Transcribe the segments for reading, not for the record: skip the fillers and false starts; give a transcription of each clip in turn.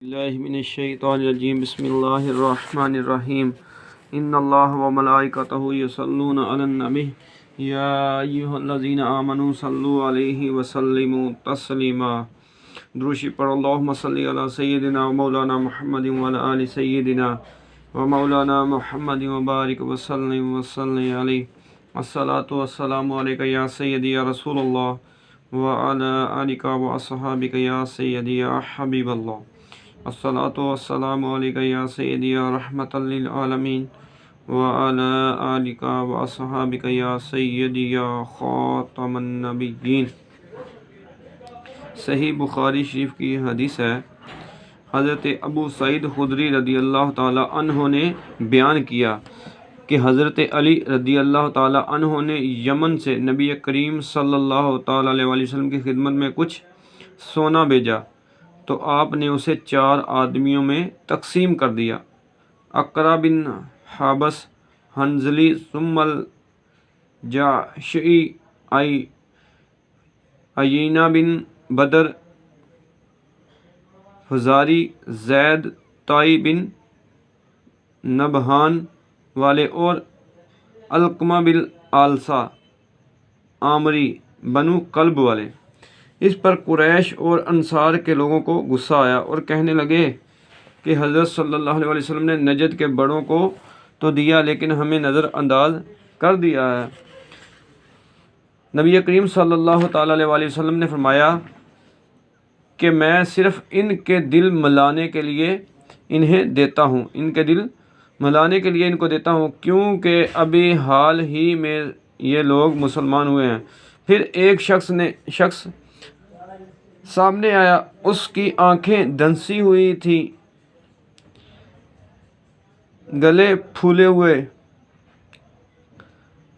باللہ من الشیطان الرجیم بسم اللہ الرحمن الرحیم ان اللہ و ملائکتہ یصلون علی النبی یا ایھا الذین آمنوا صلوا علیہ وسلموا تسلیما۔ دروشی پر اللہم صلی علی سیدنا و مولانا محمد و علی آل سیدنا و مولانا محمد و بارک وسلم علیہ۔ الصلاۃ والسلام علیک یا سیدی یا رسول اللہ و علی آلک و اصحابک یا سیدی یا حبیب اللہ۔ الصلاۃ والسلام علیک یا سیدی یا رحمۃ للعالمین وعلی آلک و اصحابک یا سیدی یا خاتم النبیین۔ صحیح بخاری شریف کی حدیث ہے، حضرت ابو سعید خدری رضی اللہ تعالی عنہ نے بیان کیا کہ حضرت علی رضی اللہ تعالی عنہ نے یمن سے نبی کریم صلی اللہ تعالی علیہ وسلم کی خدمت میں کچھ سونا بھیجا تو آپ نے اسے 4 آدمیوں میں تقسیم کر دیا۔ اقرا بن حابس حنظلی، ثم الجعشعی، عیینہ بن بدر فزاری، زید طائی بن نبہان والے اور علقمہ بن آلسا عامری بنو کلب والے۔ اس پر قریش اور انصار کے لوگوں کو غصہ آیا اور کہنے لگے کہ حضرت صلی اللہ علیہ وسلم نے نجد کے بڑوں کو تو دیا لیکن ہمیں نظر انداز کر دیا ہے۔ نبی کریم صلی اللہ تعالی علیہ وسلم نے فرمایا کہ میں صرف ان کے دل ملانے کے لیے انہیں دیتا ہوں، ان کو دیتا ہوں کیونکہ ابھی حال ہی میں یہ لوگ مسلمان ہوئے ہیں۔ پھر ایک شخص سامنے آیا، اس کی آنکھیں دھنسی ہوئی تھیں،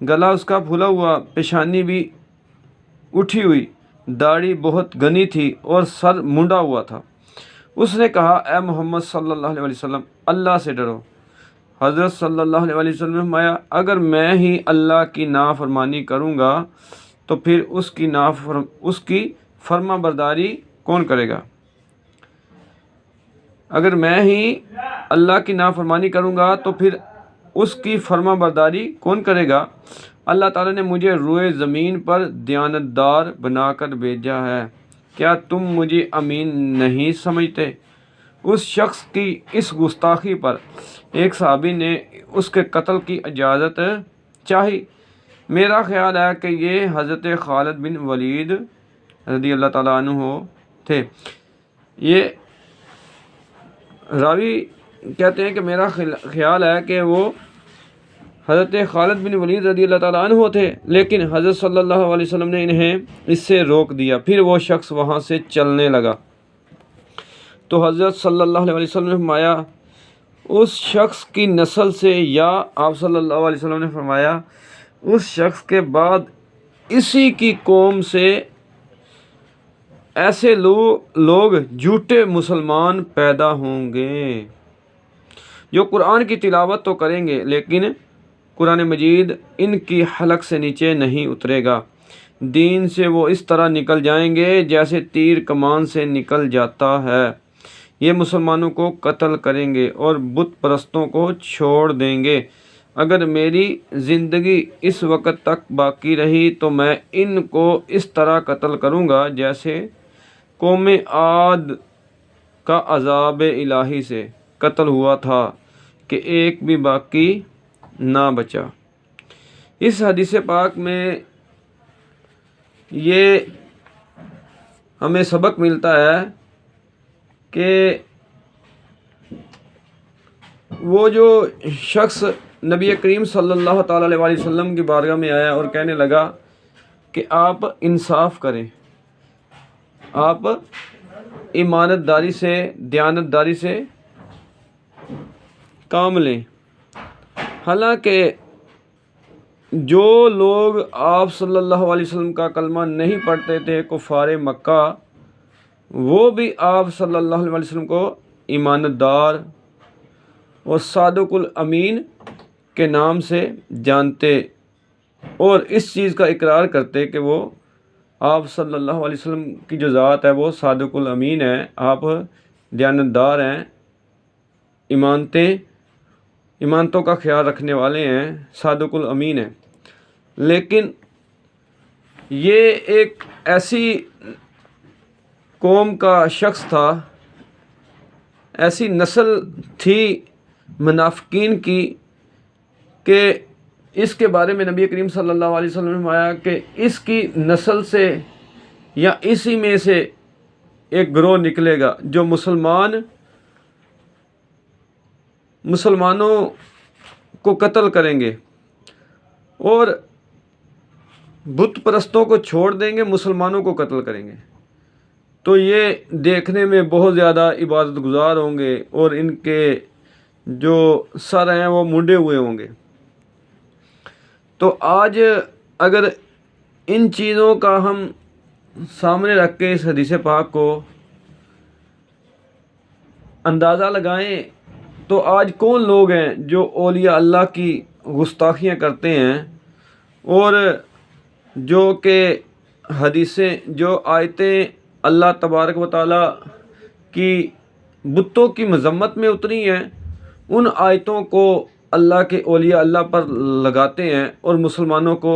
گلا اس کا پھولا ہوا، پیشانی بھی اٹھی ہوئی، داڑھی بہت گھنی تھی اور سر منڈا ہوا تھا۔ اس نے کہا، اے محمد صلی اللہ علیہ وسلم، اللہ سے ڈرو۔ حضرت صلی اللہ علیہ وسلم نے فرمایا، اگر میں ہی اللہ کی نافرمانی کروں گا تو پھر اس کی فرما برداری کون کرے گا؟ اگر میں ہی اللہ کی نافرمانی کروں گا تو پھر اس کی فرما برداری کون کرے گا؟ اللہ تعالیٰ نے مجھے روئے زمین پر دیانتدار بنا کر بھیجا ہے، کیا تم مجھے امین نہیں سمجھتے؟ اس شخص کی اس گستاخی پر ایک صحابی نے اس کے قتل کی اجازت چاہی۔ میرا خیال ہے کہ یہ حضرت خالد بن ولید رضی اللہ تعالیٰ عنہ تھے۔ یہ راوی کہتے ہیں کہ میرا خیال ہے کہ وہ حضرت خالد بن ولید رضی اللہ تعالیٰ عنہ تھے، لیکن حضرت صلی اللہ علیہ وسلم نے انہیں اس سے روک دیا۔ پھر وہ شخص وہاں سے چلنے لگا تو حضرت صلی اللہ علیہ وسلم نے فرمایا، اس شخص کی نسل سے، یا آپ صلی اللہ علیہ وسلم نے فرمایا اس شخص کے بعد اسی کی قوم سے ایسے لوگ جھوٹے مسلمان پیدا ہوں گے جو قرآن کی تلاوت تو کریں گے لیکن قرآن مجید ان کی حلق سے نیچے نہیں اترے گا۔ دین سے وہ اس طرح نکل جائیں گے جیسے تیر کمان سے نکل جاتا ہے۔ یہ مسلمانوں کو قتل کریں گے اور بت پرستوں کو چھوڑ دیں گے۔ اگر میری زندگی اس وقت تک باقی رہی تو میں ان کو اس طرح قتل کروں گا جیسے قوم عاد کا عذاب الہی سے قتل ہوا تھا کہ ایک بھی باقی نہ بچا۔ اس حدیث پاک میں یہ ہمیں سبق ملتا ہے کہ وہ جو شخص نبی کریم صلی اللہ تعالی علیہ وسلم کی بارگاہ میں آیا اور کہنے لگا کہ آپ انصاف کریں، آپ امانت داری سے، دیانت داری سے کام لیں، حالانکہ جو لوگ آپ صلی اللہ علیہ وسلم کا کلمہ نہیں پڑھتے تھے، کفار مکہ، وہ بھی آپ صلی اللہ علیہ وسلم کو امانت دار اور صادق الامین کے نام سے جانتے اور اس چیز کا اقرار کرتے کہ وہ آپ صلی اللہ علیہ وسلم کی جو ذات ہے وہ صادق الامین ہے، آپ دیانتدار ہیں، ایمانتوں کا خیال رکھنے والے ہیں، صادق الامین ہیں، لیکن یہ ایک ایسی قوم کا شخص تھا، ایسی نسل تھی منافقین کی کہ اس کے بارے میں نبی کریم صلی اللہ علیہ وسلم نے فرمایا کہ اس کی نسل سے یا اسی میں سے ایک گروہ نکلے گا جو مسلمانوں کو قتل کریں گے اور بت پرستوں کو چھوڑ دیں گے، مسلمانوں کو قتل کریں گے۔ تو یہ دیکھنے میں بہت زیادہ عبادت گزار ہوں گے اور ان کے جو سر ہیں وہ منڈے ہوئے ہوں گے۔ تو آج اگر ان چیزوں کا ہم سامنے رکھ کے اس حدیث پاک کو اندازہ لگائیں تو آج کون لوگ ہیں جو اولیاء اللہ کی گستاخیاں کرتے ہیں اور جو کہ حدیثیں، جو آیتیں اللہ تبارک و تعالیٰ کی بتوں کی مذمت میں اتری ہیں، ان آیتوں کو اللہ کے اولیاء اللہ پر لگاتے ہیں اور مسلمانوں کو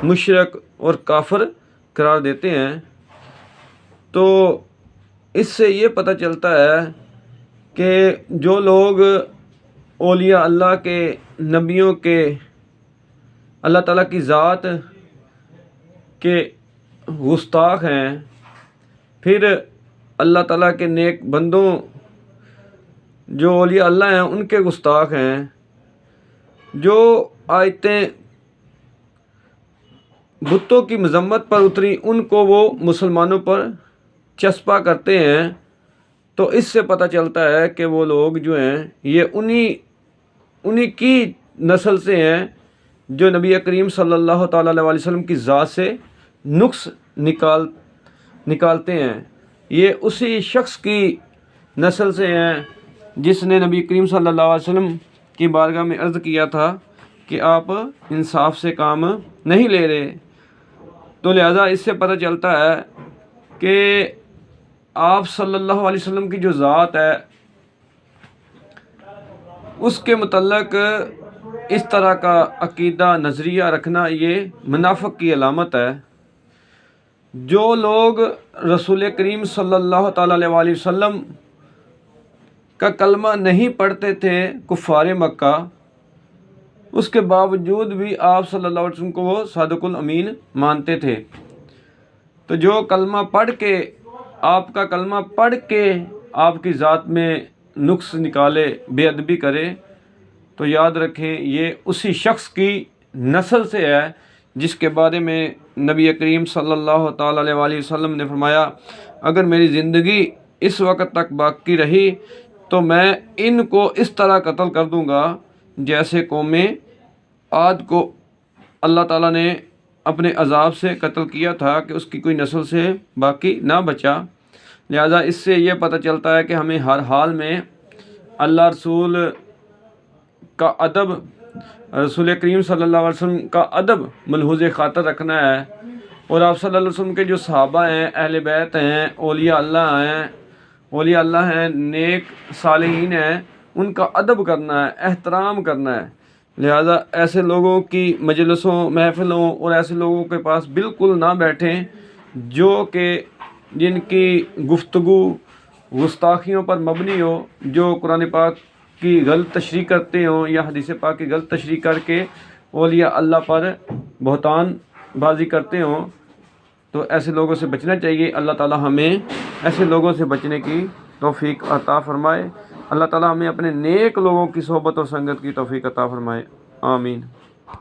مشرک اور کافر قرار دیتے ہیں۔ تو اس سے یہ پتہ چلتا ہے کہ جو لوگ اولیاء اللہ کے، نبیوں کے، اللہ تعالیٰ کی ذات کے گستاخ ہیں، پھر اللہ تعالیٰ کے نیک بندوں جو اولیاء اللہ ہیں ان کے گستاخ ہیں، جو آیتیں بتوں کی مذمت پر اتری ان کو وہ مسلمانوں پر چسپاں کرتے ہیں، تو اس سے پتہ چلتا ہے کہ وہ لوگ جو ہیں یہ انہی کی نسل سے ہیں جو نبی کریم صلی اللہ تعالیٰ علیہ وسلم کی ذات سے نقص نکالتے ہیں۔ یہ اسی شخص کی نسل سے ہیں جس نے نبی کریم صلی اللہ علیہ وسلم کی بارگاہ میں عرض کیا تھا کہ آپ انصاف سے کام نہیں لے رہے۔ تو لہٰذا اس سے پتہ چلتا ہے کہ آپ صلی اللہ علیہ وسلم کی جو ذات ہے اس کے متعلق اس طرح کا عقیدہ، نظریہ رکھنا یہ منافق کی علامت ہے۔ جو لوگ رسول کریم صلی اللہ تعالیٰ علیہ وسلم کا کلمہ نہیں پڑھتے تھے، کفار مکہ، اس کے باوجود بھی آپ صلی اللہ علیہ وسلم کو وہ صادق الامین مانتے تھے۔ تو جو کلمہ پڑھ کے، آپ کا کلمہ پڑھ کے آپ کی ذات میں نقص نکالے، بے ادبی کرے، تو یاد رکھیں یہ اسی شخص کی نسل سے ہے جس کے بارے میں نبی کریم صلی اللہ تعالیٰ علیہ وسلم نے فرمایا اگر میری زندگی اس وقت تک باقی رہی تو میں ان کو اس طرح قتل کر دوں گا جیسے قوم عاد کو اللہ تعالیٰ نے اپنے عذاب سے قتل کیا تھا کہ اس کی کوئی نسل سے باقی نہ بچا۔ لہذا اس سے یہ پتہ چلتا ہے کہ ہمیں ہر حال میں اللہ رسول کا ادب، رسول کریم صلی اللہ علیہ وسلم کا ادب ملحوظ خاطر رکھنا ہے، اور آپ صلی اللہ علیہ وسلم کے جو صحابہ ہیں، اہل بیت ہیں، اولیاء اللہ ہیں، نیک صالحین ہیں، ان کا ادب کرنا ہے، احترام کرنا ہے۔ لہذا ایسے لوگوں کی مجلسوں، محفلوں اور ایسے لوگوں کے پاس بالکل نہ بیٹھیں جو کہ جن کی گفتگو گستاخیوں پر مبنی ہو، جو قرآن پاک کی غلط تشریح کرتے ہوں یا حدیث پاک کی غلط تشریح کر کے اولیاء اللہ پر بہتان بازی کرتے ہوں، تو ایسے لوگوں سے بچنا چاہیے۔ اللہ تعالی ہمیں ایسے لوگوں سے بچنے کی توفیق عطا فرمائے۔ اللہ تعالی ہمیں اپنے نیک لوگوں کی صحبت اور سنگت کی توفیق عطا فرمائے۔ آمین۔